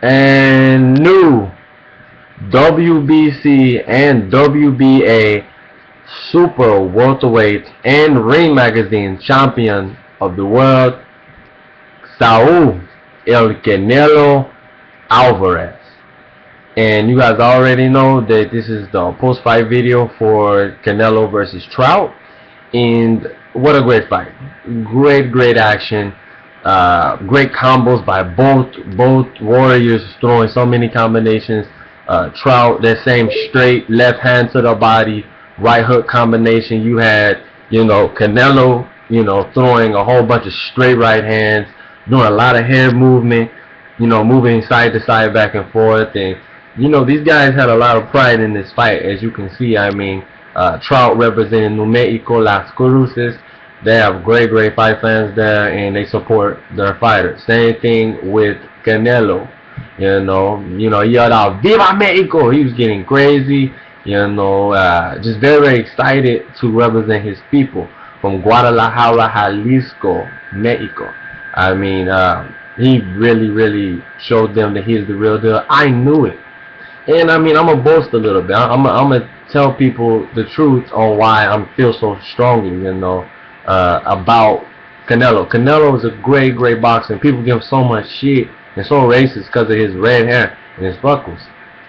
and new WBC and WBA Super Welterweight and Ring Magazine champion of the world, Saul El Canelo Alvarez. And you guys already know that this is the post-fight video for Canelo versus Trout. And what a great fight. Great action. Great combos by both warriors, throwing so many combinations. Trout, that same straight left hand to the body, right hook combination. You had, Canelo, throwing a whole bunch of straight right hands, doing a lot of head movement, moving side to side, back and forth. And these guys had a lot of pride in this fight, as you can see. I mean, Trout representing New Mexico, Las Cruces. They have great fight fans there, and they support their fighters. Same thing with Canelo. He yelled out "Viva Mexico!" He was getting crazy. Just very excited to represent his people from Guadalajara, Jalisco, Mexico. I mean, he really showed them that he's the real deal. I knew it. And I mean, I'm gonna boast a little bit. I'm gonna tell people the truth on why I feel so strongly, about Canelo. Canelo is a great boxer, and people give him so much shit and so racist because of his red hair and his freckles.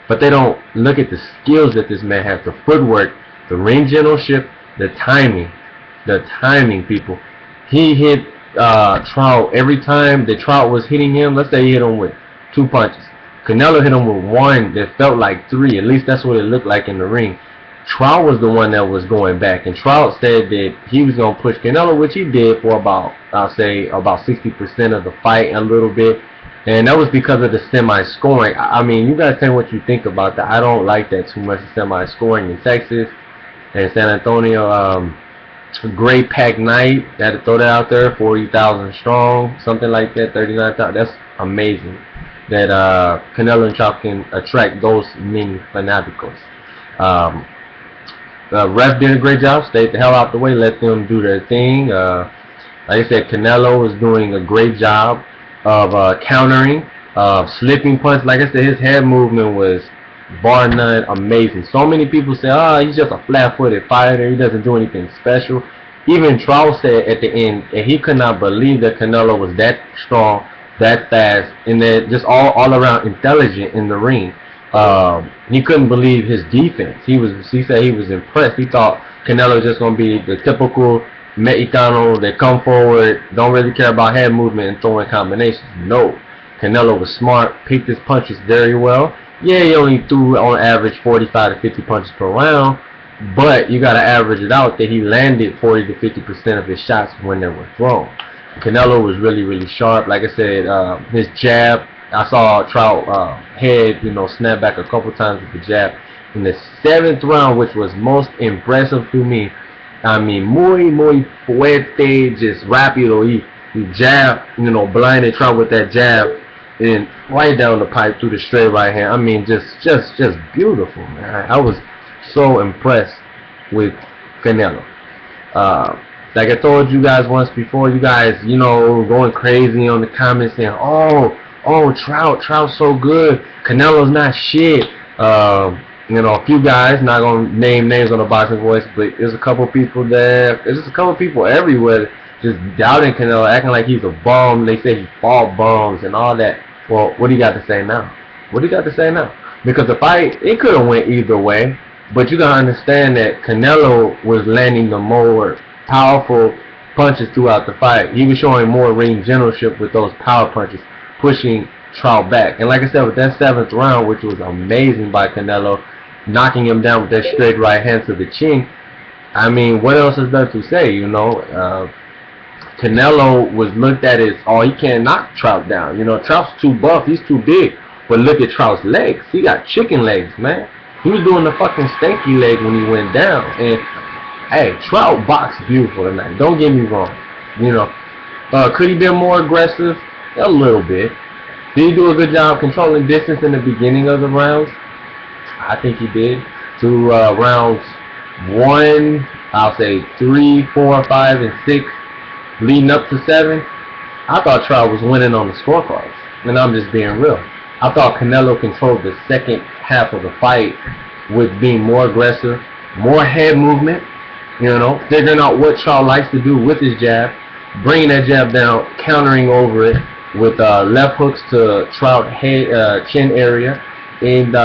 But they don't look at the skills that this man has, the footwork, the ring generalship, the timing, people. He hit Trout every time the Trout was hitting him. Let's say he hit him with 2 punches. Canelo hit him with one that felt like 3. At least that's what it looked like in the ring. Trout was the one that was going back, and Trout said that he was going to push Canelo, which he did for about, I'll say, about 60% of the fight, a little bit. And that was because of the semi-scoring. I mean, you guys tell me what you think about that. I don't like that too much, the semi-scoring in Texas and San Antonio. Great packed night. Had to throw that out there, 40,000 strong, something like that, 39,000. That's amazing that Canelo and Trout can attract those many fanaticals. Ref did a great job. Stayed the hell out the way. Let them do their thing. Like I said, Canelo is doing a great job of countering, slipping punch. Like I said, his head movement was bar none amazing. So many people say, oh, he's just a flat-footed fighter. He doesn't do anything special. Even Trout said at the end that he could not believe that Canelo was that strong, that fast, and that just all around intelligent in the ring. He couldn't believe his defense. He said he was impressed. He thought Canelo was just going to be the typical Mexicano that come forward, don't really care about head movement and throwing combinations. No. Canelo was smart, picked his punches very well. Yeah, he only threw on average 45 to 50 punches per round, but you got to average it out that he landed 40 to 50% of his shots when they were thrown. Canelo was really sharp. Like I said, his jab, I saw Trout head, snap back a couple times with the jab. In the 7th round, which was most impressive to me, I mean, muy fuerte, just rápido. He jabbed, blinded Trout with that jab, and right down the pipe through the straight right hand. I mean, just beautiful, man. I was so impressed with Canelo. Like I told you guys once before, you guys, going crazy on the comments saying, oh, Trout's so good. Canelo's not shit. A few guys, not gonna name names on the Boxing Voice, but there's a couple people there. There's just a couple people everywhere just doubting Canelo, acting like he's a bum. They say he fought bums and all that. Well, what do you got to say now? What do you got to say now? Because the fight, it could have went either way, but you gotta understand that Canelo was landing the more powerful punches throughout the fight. He was showing more ring generalship with those power punches, pushing Trout back. And like I said, with that 7th round, which was amazing by Canelo, knocking him down with that straight right hand to the chin. I mean, what else is there to say? Canelo was looked at as, oh, he can't knock Trout down. Trout's too buff, he's too big. But look at Trout's legs. He got chicken legs, man. He was doing the fucking stanky leg when he went down. And hey, Trout boxed beautiful tonight. Don't get me wrong. Could he been more aggressive? A little bit. Did he do a good job controlling distance in the beginning of the rounds? I think he did. To rounds 1, I'll say 3, 4, 5, and 6, leading up to 7. I thought Trout was winning on the scorecards, and I'm just being real. I thought Canelo controlled the second half of the fight with being more aggressive, more head movement, figuring out what Trout likes to do with his jab, bringing that jab down, countering over it with left hooks to Trout head, chin area, and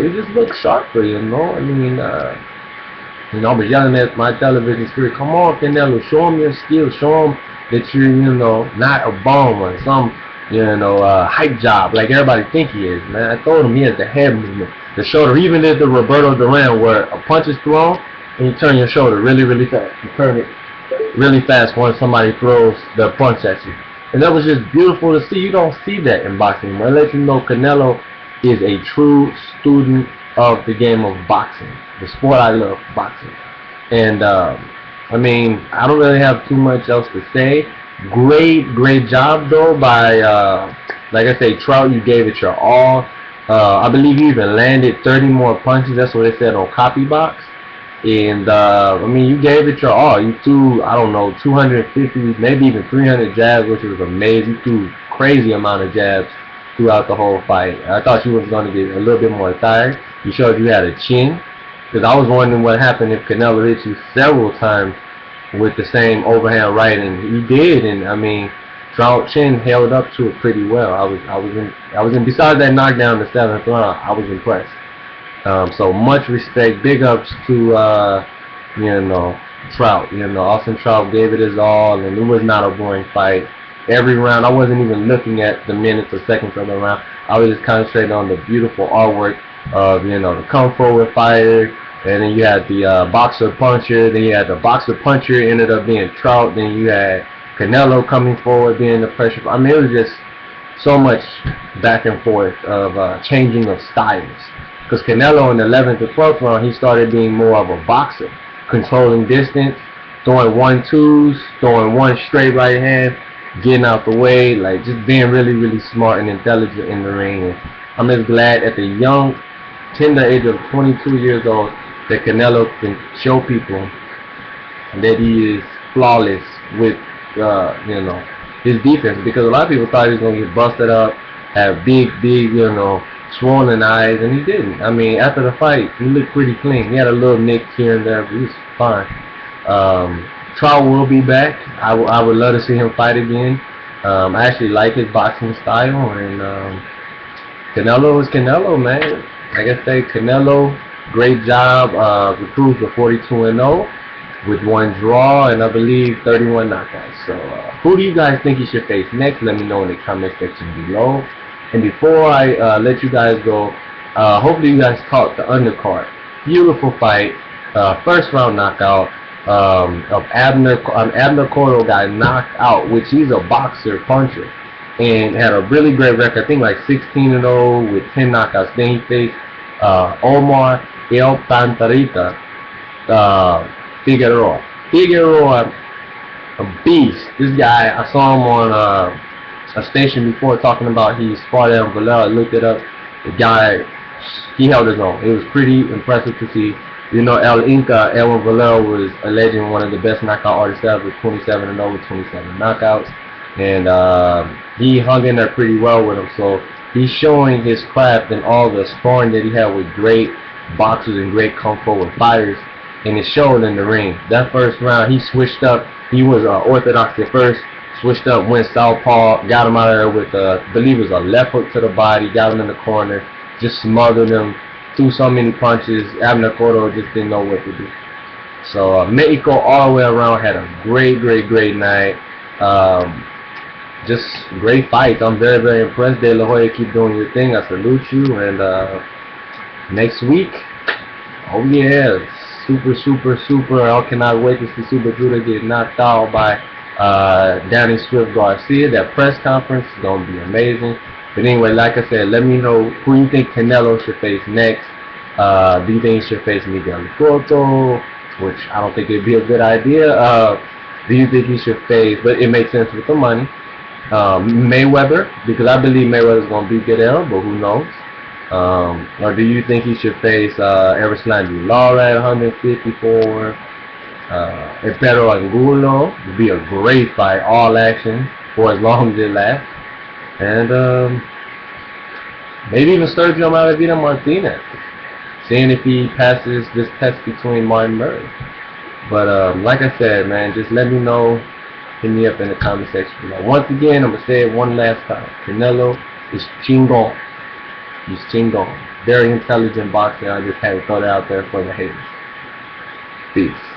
it just looks sharper, I mean, I was yelling at my television screen, come on, Canelo, show him your skills, show him that you're, not a bum or some, hype job like everybody think he is, man. I told him he has the head movement, the shoulder. He even did the Roberto Duran where a punch is thrown and you turn your shoulder really, really fast. You turn it really fast when somebody throws the punch at you. And that was just beautiful to see. You don't see that in boxing. It lets you know Canelo is a true student of the game of boxing, the sport I love, boxing. And I mean, I don't really have too much else to say. Great job though by, like I say, Trout. You gave it your all. I believe you even landed 30 more punches. That's what they said on Copy Box. And I mean, you gave it your all. You threw, I don't know, 250, maybe even 300 jabs, which was amazing. You threw crazy amount of jabs throughout the whole fight. I thought you was going to get a little bit more tired. You showed you had a chin, because I was wondering what happened if Canelo hit you several times with the same overhand right, and he did. And I mean, Trout chin held up to it pretty well. I was in. Besides that knockdown in the 7th round, I was impressed. So much respect, big ups to Trout. Austin Trout gave it his all, and it was not a boring fight. Every round, I wasn't even looking at the minutes or seconds of the round. I was just concentrating on the beautiful artwork of the come forward fighter, and then you had the boxer puncher. Then you had the boxer puncher ended up being Trout. Then you had Canelo coming forward being the pressure. I mean, it was just so much back and forth of changing of styles. Because Canelo in the 11th or 12th round, he started being more of a boxer, controlling distance, throwing 1-2s, throwing one straight right hand, getting out the way, like just being really, really smart and intelligent in the ring. And I'm just glad at the young, tender age of 22 years old that Canelo can show people that he is flawless with, his defense. Because a lot of people thought he was going to get busted up, have big, swollen eyes, and he didn't. I mean, after the fight, he looked pretty clean. He had a little nick here and there, but he was fine. Trout will be back. I would love to see him fight again. I actually like his boxing style, and Canelo is Canelo, man. Like I say, Canelo, great job. Improved to 42-0 with 1 draw and I believe 31 knockouts. So, who do you guys think he should face next? Let me know in the comment section below. And before I let you guys go, hopefully you guys caught the undercard. Beautiful fight. First round knockout of Abner Cotto got knocked out, which he's a boxer puncher, and had a really great record. I think like 16-0 with 10 knockouts. Then he faced Omar El Pantarita Figueroa. Figueroa, a beast. This guy, I saw him on a station before talking about he sparred El Valero. I looked it up. The guy, he held his own. It was pretty impressive to see. El Inca, El Valero, was alleged one of the best knockout artists ever, with 27-0 with 27 knockouts. And he hung in there pretty well with him. So he's showing his craft and all the sparring that he had with great boxers and great kung fu fighters. And it showed in the ring. That first round, he switched up. He was orthodox at first. Switched up, went southpaw, got him out of there with, I believe it was a left hook to the body, got him in the corner, just smothered him, threw so many punches. Abner Cotto just didn't know what to do. So Mexico all the way around had a great night. Just great fights. I'm very impressed. De La Hoya, keep doing your thing. I salute you. And next week, oh yeah, super. I cannot wait to see Super Judah get knocked out by Danny Swift Garcia. That press conference is going to be amazing. But anyway, like I said, let me know who you think Canelo should face next. Do you think he should face Miguel Cotto, which I don't think it'd be a good idea. Do you think he should face, but it makes sense with the money, Mayweather, because I believe Mayweather's going to beat Goodell, but who knows? Or do you think he should face Erislandy Lara at 154? Pero Angulo would be a great fight, all action for as long as it lasts. And Maybe even Sergio Maravilla Martinez. Seeing if he passes this test between Martin Murray. But like I said, man, just let me know. Hit me up in the comment section. Now, once again, I'm going to say it one last time. Canelo is chingon. He's chingon. Very intelligent boxer. I just had to throw that out there for the haters. Peace.